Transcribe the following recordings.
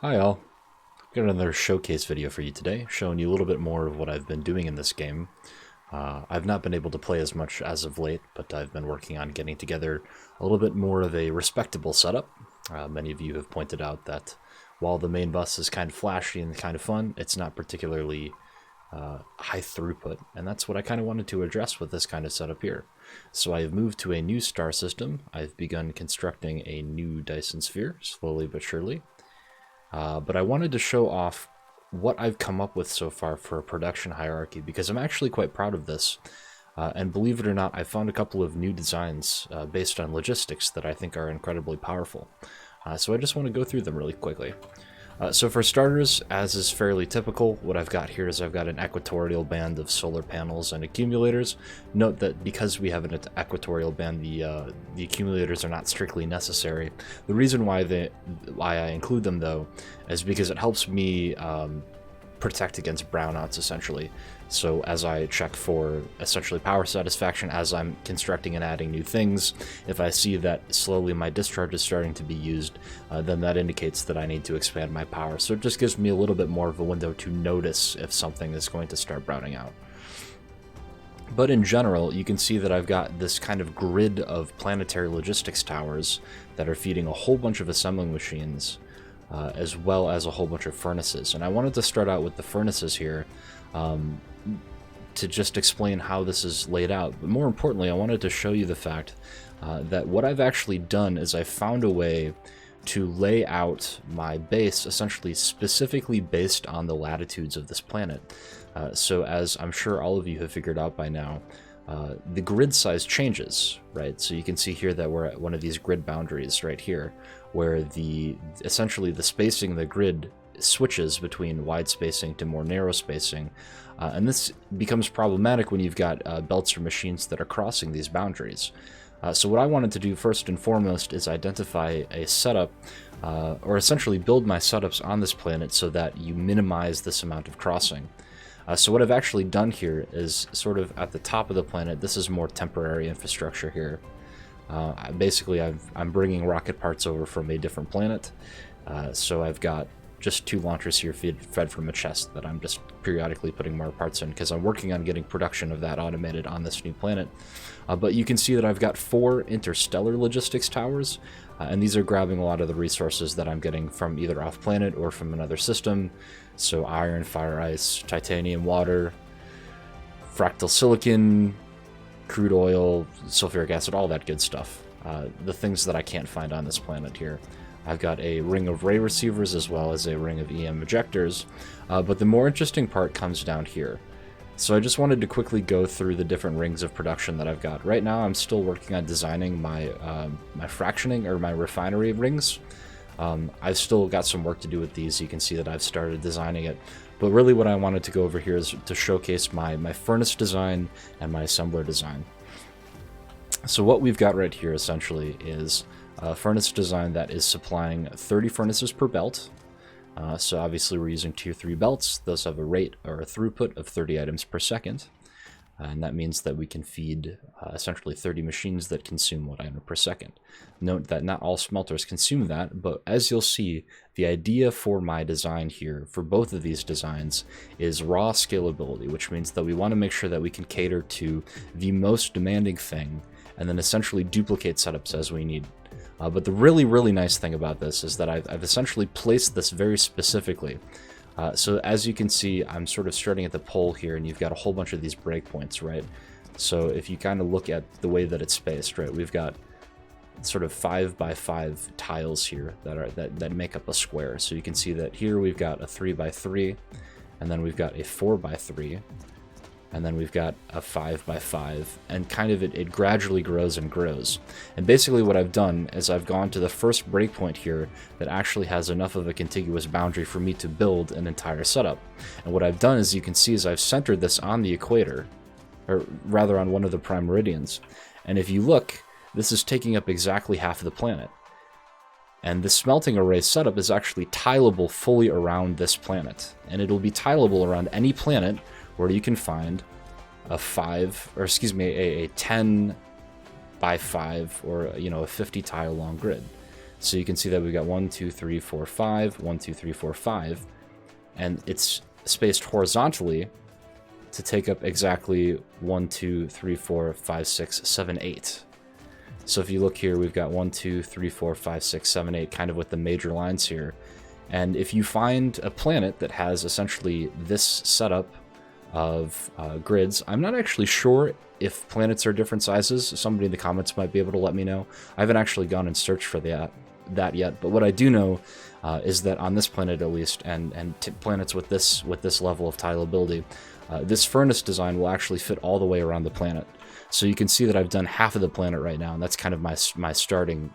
Hi all, got another showcase video for you today, showing you a little bit more of what I've been doing in this game. I've not been able to play as much as of late, but I've been working on getting together a little bit more of a respectable setup. Many of you have pointed out that while the main bus is kind of flashy and kind of fun, it's not particularly high throughput, and that's what I kind of wanted to address with this kind of setup here. So I have moved to a new star system. I've begun constructing a new Dyson sphere, slowly but surely. But I wanted to show off what I've come up with so far for a production hierarchy, because I'm actually quite proud of this. And believe it or not, I found a couple of new designs based on logistics that I think are incredibly powerful. So I just want to go through them really quickly. So for starters, as is fairly typical, what I've got here is I've got an equatorial band of solar panels and accumulators. Note that because we have an equatorial band, the accumulators are not strictly necessary. The reason why I include them, though, is because it helps me protect against brownouts, essentially. So as I check for essentially power satisfaction as I'm constructing and adding new things, if I see that slowly my discharge is starting to be used, then that indicates that I need to expand my power. So it just gives me a little bit more of a window to notice if something is going to start browning out. But in general, you can see that I've got this kind of grid of planetary logistics towers that are feeding a whole bunch of assembling machines, as well as a whole bunch of furnaces. And I wanted to start out with the furnaces here to just explain how this is laid out. But more importantly, I wanted to show you the fact that what I've actually done is I found a way to lay out my base essentially specifically based on the latitudes of this planet. So as I'm sure all of you have figured out by now, the grid size changes, right? So you can see here that we're at one of these grid boundaries right here, where essentially the spacing of the grid switches between wide spacing to more narrow spacing, and this becomes problematic when you've got belts or machines that are crossing these boundaries. So what I wanted to do first and foremost is identify a setup, or essentially build my setups on this planet so that you minimize this amount of crossing. So what I've actually done here is sort of at the top of the planet. This is more temporary infrastructure here. Basically, I'm bringing rocket parts over from a different planet, so I've got just 2 launchers here fed from a chest that I'm just periodically putting more parts in, because I'm working on getting production of that automated on this new planet. But you can see that I've got 4 interstellar logistics towers, and these are grabbing a lot of the resources that I'm getting from either off-planet or from another system. So iron, fire, ice, titanium, water, fractal silicon, crude oil, sulfuric acid, all that good stuff. The things that I can't find on this planet here. I've got a ring of ray receivers as well as a ring of EM ejectors, but the more interesting part comes down here. So I just wanted to quickly go through the different rings of production that I've got. Right now I'm still working on designing my fractioning or my refinery rings. I've still got some work to do with these. You can see that I've started designing it. But really what I wanted to go over here is to showcase my furnace design and my assembler design. So what we've got right here essentially is a furnace design that is supplying 30 furnaces per belt. So obviously we're using tier 3 belts. Those have a rate or a throughput of 30 items per second. And that means that we can feed essentially 30 machines that consume 1 item per second. Note that not all smelters consume that, but as you'll see, the idea for my design here, for both of these designs, is raw scalability, which means that we want to make sure that we can cater to the most demanding thing, and then essentially duplicate setups as we need. But the really, really nice thing about this is that I've essentially placed this very specifically. So as you can see, I'm sort of starting at the pole here, and you've got a whole bunch of these breakpoints, right? So if you kind of look at the way that it's spaced, right, we've got sort of 5x5 tiles here that make up a square. So you can see that here we've got a 3x3, and then we've got a 4x3, and then we've got a 5x5, and kind of it gradually grows and grows. And basically what I've done is I've gone to the first breakpoint here that actually has enough of a contiguous boundary for me to build an entire setup. And what I've done, as you can see, is I've centered this on the equator, or rather on one of the prime meridians. And if you look, this is taking up exactly half of the planet. And this smelting array setup is actually tileable fully around this planet. And it'll be tileable around any planet where you can find a 10 by 5 or a 50 tile long grid. So you can see that we've got 1, 2, 3, 4, 5, 1, 2, 3, 4, 5, and it's spaced horizontally to take up exactly 1, 2, 3, 4, 5, 6, 7, 8. So if you look here, we've got 1, 2, 3, 4, 5, 6, 7, 8, kind of with the major lines here. And if you find a planet that has essentially this setup of grids, I'm not actually sure if planets are different sizes. Somebody in the comments might be able to let me know. I haven't actually gone and searched for that yet, but what I do know is that on this planet at least, and planets with this level of tileability, this furnace design will actually fit all the way around the planet. So you can see that I've done half of the planet right now, and that's kind of my starting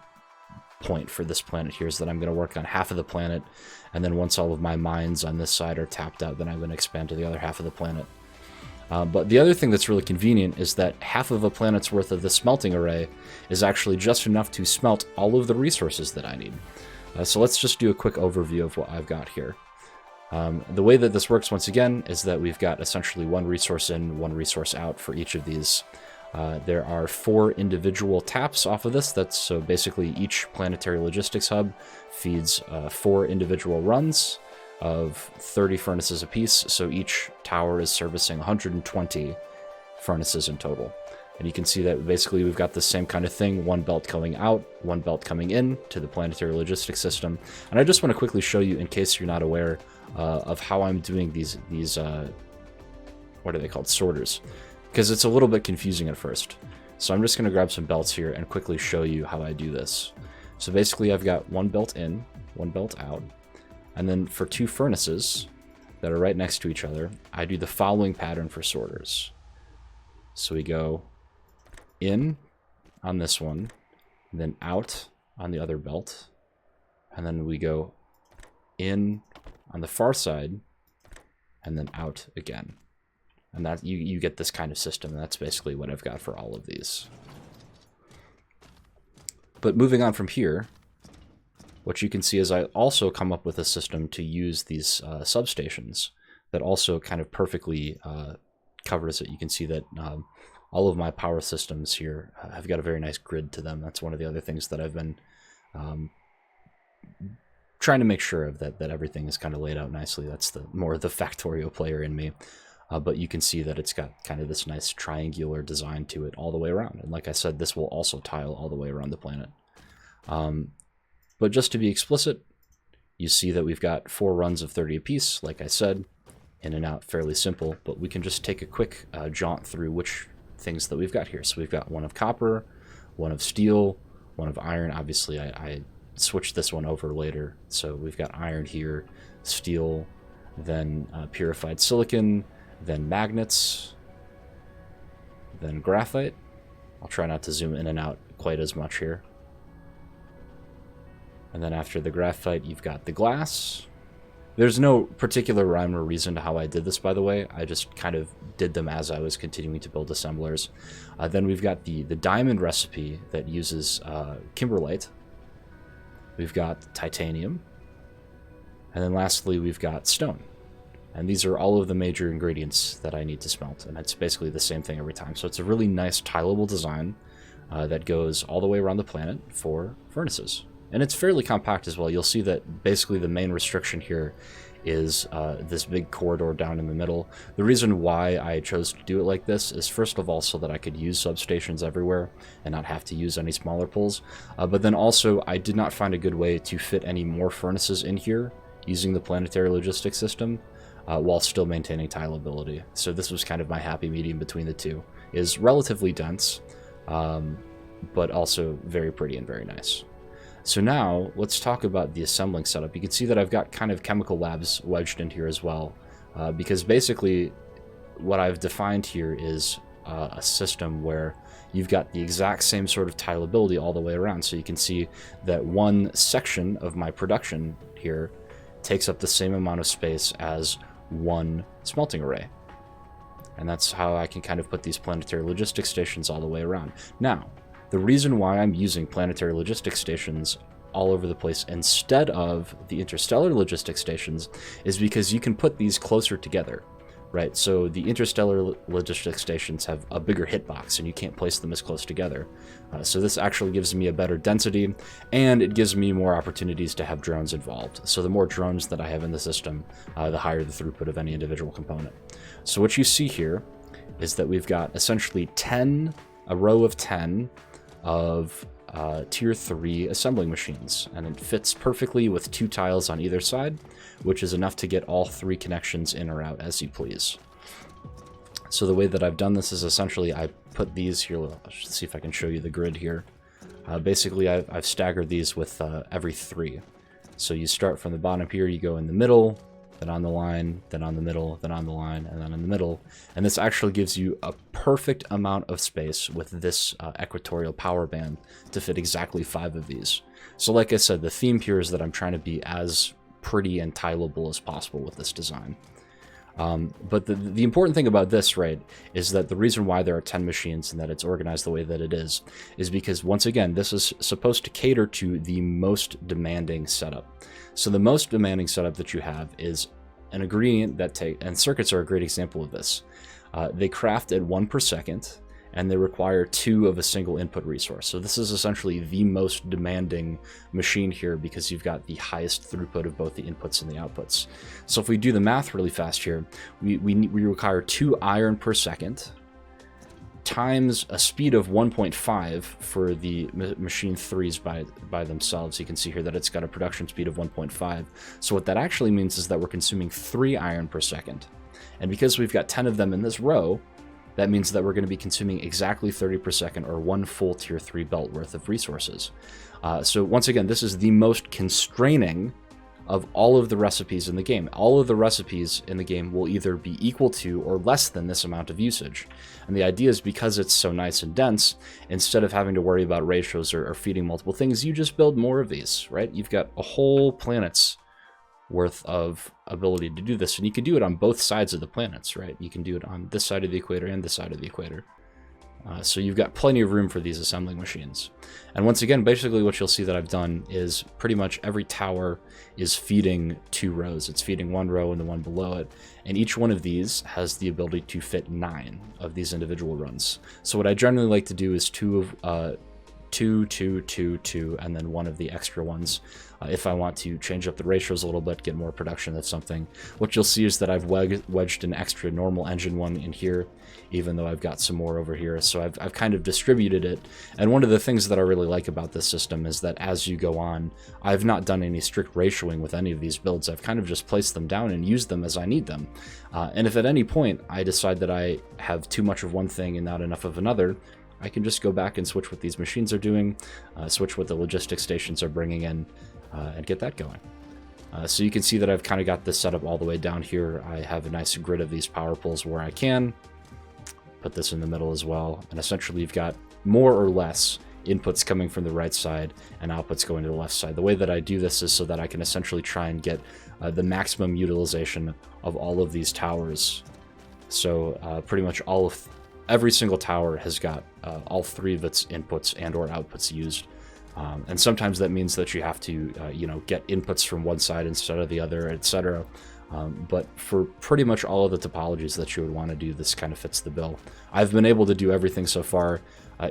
point for this planet here, is that I'm going to work on half of the planet, and then once all of my mines on this side are tapped out, then I'm going to expand to the other half of the planet. But the other thing that's really convenient is that half of a planet's worth of the smelting array is actually just enough to smelt all of the resources that I need. So let's just do a quick overview of what I've got here. The way that this works, once again, is that we've got essentially one resource in, one resource out for each of these. There are 4 individual taps off of this. So basically each planetary logistics hub feeds 4 individual runs of 30 furnaces apiece. So each tower is servicing 120 furnaces in total. And you can see that basically we've got the same kind of thing, one belt going out, one belt coming in to the planetary logistics system. And I just want to quickly show you, in case you're not aware, of how I'm doing these what are they called, sorters, because it's a little bit confusing at first. So I'm just going to grab some belts here and quickly show you how I do this. So basically I've got one belt in, one belt out, and then for 2 furnaces that are right next to each other, I do the following pattern for sorters. So we go in on this one, then out on the other belt, and then we go in on the far side, and then out again. And that you get this kind of system, and that's basically what I've got for all of these. But moving on from here, what you can see is I also come up with a system to use these substations that also kind of perfectly covers it. You can see that all of my power systems here have got a very nice grid to them. That's one of the other things that I've been trying to make sure of, that everything is kind of laid out nicely. That's more the Factorio player in me. But you can see that it's got kind of this nice triangular design to it all the way around. And like I said, this will also tile all the way around the planet. But just to be explicit, you see that we've got 4 runs of 30 apiece. Like I said, in and out, fairly simple. But we can just take a quick jaunt through which things that we've got here. So we've got one of copper, one of steel, one of iron. Obviously, I switched this one over later. So we've got iron here, steel, then purified silicon, then magnets, then graphite. I'll try not to zoom in and out quite as much here. And then after the graphite, you've got the glass. There's no particular rhyme or reason to how I did this, by the way. I just kind of did them as I was continuing to build assemblers. Then we've got the diamond recipe that uses kimberlite. We've got titanium. And then lastly, we've got stone. And these are all of the major ingredients that I need to smelt, and it's basically the same thing every time. So it's a really nice tileable design that goes all the way around the planet for furnaces. And it's fairly compact as well. You'll see that basically the main restriction here is this big corridor down in the middle. The reason why I chose to do it like this is, first of all, so that I could use substations everywhere and not have to use any smaller pulls. But then also, I did not find a good way to fit any more furnaces in here using the planetary logistics system. While still maintaining tileability. So this was kind of my happy medium between the two. Is relatively dense, but also very pretty and very nice. So now, let's talk about the assembling setup. You can see that I've got kind of chemical labs wedged in here as well, because basically what I've defined here is a system where you've got the exact same sort of tileability all the way around. So you can see that one section of my production here takes up the same amount of space as one smelting array. And that's how I can kind of put these planetary logistics stations all the way around. Now, the reason why I'm using planetary logistics stations all over the place instead of the interstellar logistics stations is because you can put these closer together, right? So the interstellar logistics stations have a bigger hitbox, and you can't place them as close together. So this actually gives me a better density, and it gives me more opportunities to have drones involved. So the more drones that I have in the system, the higher the throughput of any individual component. So what you see here is that we've got essentially a row of 10 of tier 3 assembling machines, and it fits perfectly with 2 tiles on either side, which is enough to get all 3 connections in or out as you please. So the way that I've done this is essentially I put these here. Let's see if I can show you the grid here. Basically, I've staggered these with every 3. So you start from the bottom here, you go in the middle, then on the line, then on the middle, then on the line, and then in the middle. And this actually gives you a perfect amount of space with this equatorial power band to fit exactly 5 of these. So like I said, the theme here is that I'm trying to be as pretty and tileable as possible with this design. But the important thing about this, right, is that the reason why there are 10 machines and that it's organized the way that it is because, once again, this is supposed to cater to the most demanding setup. So the most demanding setup that you have is an ingredient that and circuits are a great example of this. They craft at 1 per second, and they require 2 of a single input resource. So this is essentially the most demanding machine here because you've got the highest throughput of both the inputs and the outputs. So if we do the math really fast here, we require 2 iron per second times a speed of 1.5 for the machine 3s by themselves. You can see here that it's got a production speed of 1.5. So what that actually means is that we're consuming 3 iron per second. And because we've got 10 of them in this row, that means that we're going to be consuming exactly 30 per second, or 1 full tier 3 belt worth of resources. So once again, this is the most constraining of all of the recipes in the game. All of the recipes in the game will either be equal to or less than this amount of usage. And the idea is, because it's so nice and dense, instead of having to worry about ratios or feeding multiple things, you just build more of these, right? You've got a whole planet's worth of ability to do this, and you can do it on both sides of the planets, right? You can do it on this side of the equator and this side of the equator. So you've got plenty of room for these assembling machines. And once again, basically what you'll see that I've done is pretty much every tower is feeding 2 rows. It's feeding 1 row and the one below it. And each one of these has the ability to fit 9 of these individual runs. So what I generally like to do is 2, 2, 2, 2, 2, and then 1 of the extra ones. If I want to change up the ratios a little bit, get more production of something. What you'll see is that I've wedged an extra normal engine one in here, even though I've got some more over here. So I've kind of distributed it. And one of the things that I really like about this system is that as you go on, I've not done any strict ratioing with any of these builds. I've kind of just placed them down and used them as I need them. And if at any point I decide that I have too much of one thing and not enough of another, I can just go back and switch what these machines are doing, switch what the logistics stations are bringing in, and get that going. So you can see that I've kind of got this set up all the way down here. I have a nice grid of these power poles where I can. Put this in the middle as well. And essentially you've got more or less inputs coming from the right side and outputs going to the left side. The way that I do this is so that I can essentially try and get the maximum utilization of all of these towers. So pretty much every single tower has got all 3 of its inputs and or outputs used. And sometimes that means that you have to, get inputs from one side instead of the other, etc. But for pretty much all of the topologies that you would want to do, this kind of fits the bill. I've been able to do everything so far,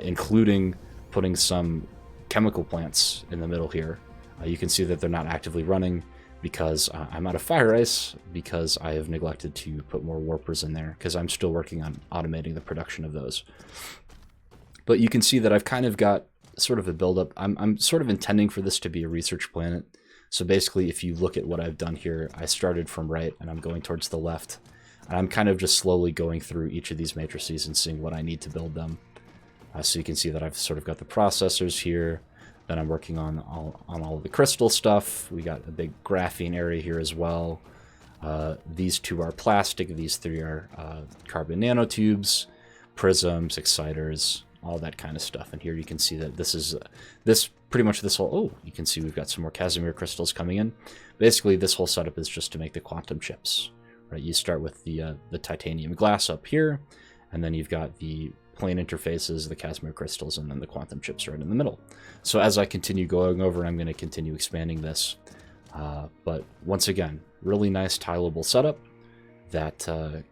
including putting some chemical plants in the middle here. You can see that they're not actively running because I'm out of fire ice, because I have neglected to put more warpers in there, because I'm still working on automating the production of those. But you can see that I've kind of got sort of a buildup. I'm sort of intending for this to be a research planet. So basically, if you look at what I've done here, I started from right and I'm going towards the left. And I'm kind of just slowly going through each of these matrices and seeing what I need to build them. So you can see that I've sort of got the processors here. Then I'm working on all of the crystal stuff. We got a big graphene area here as well. These 2 are plastic. These 3 are carbon nanotubes, prisms, exciters, all that kind of stuff. And here you can see that this whole, you can see we've got some more Casimir crystals coming in. Basically, this whole setup is just to make the quantum chips, right? You start with the titanium glass up here, and then you've got the plane interfaces, the Casimir crystals, and then the quantum chips right in the middle. So as I continue going over, I'm going to continue expanding this. But once again, really nice tileable setup. that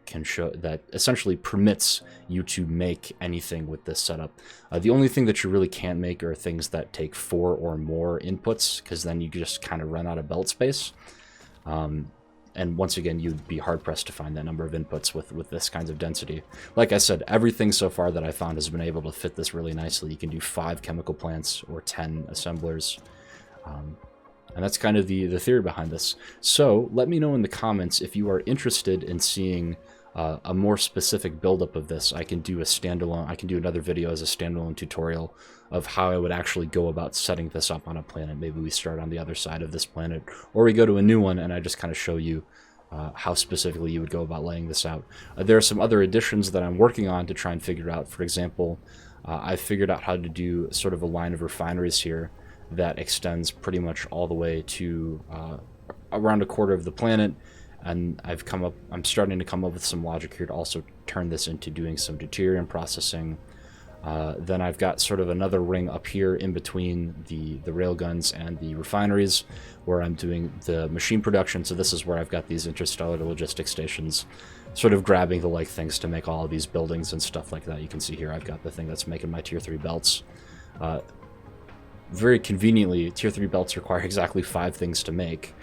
can show that essentially permits you to make anything with this setup. The only thing that you really can't make are things that take 4 or more inputs, because then you just kind of run out of belt space. And once again, you'd be hard-pressed to find that number of inputs with this kinds of density. Like I said, everything so far that I found has been able to fit this really nicely. You can do 5 chemical plants or 10 assemblers. And that's kind of the theory behind this. So let me know in the comments if you are interested in seeing a more specific buildup of this. I can do another video as a standalone tutorial of how I would actually go about setting this up on a planet. Maybe we start on the other side of this planet, or we go to a new one and I just kind of show you how specifically you would go about laying this out. There are some other additions that I'm working on to try and figure out. For example, I figured out how to do sort of a line of refineries here that extends pretty much all the way to around a quarter of the planet, and I'm starting to come up with some logic here to also turn this into doing some deuterium processing. Then I've got sort of another ring up here in between the railguns and the refineries where I'm doing the machine production. So this is where I've got these interstellar logistics stations sort of grabbing the like things to make all of these buildings and stuff like that. You can see here I've got the thing that's making my tier 3 belts. Very conveniently, tier 3 belts require exactly 5 things to make,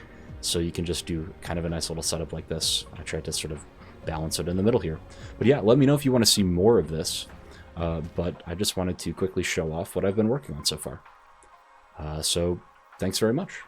so you can just do kind of a nice little setup like this. I tried to sort of balance it in the middle here. But yeah, let me know if you want to see more of this, but I just wanted to quickly show off what I've been working on so far. So thanks very much.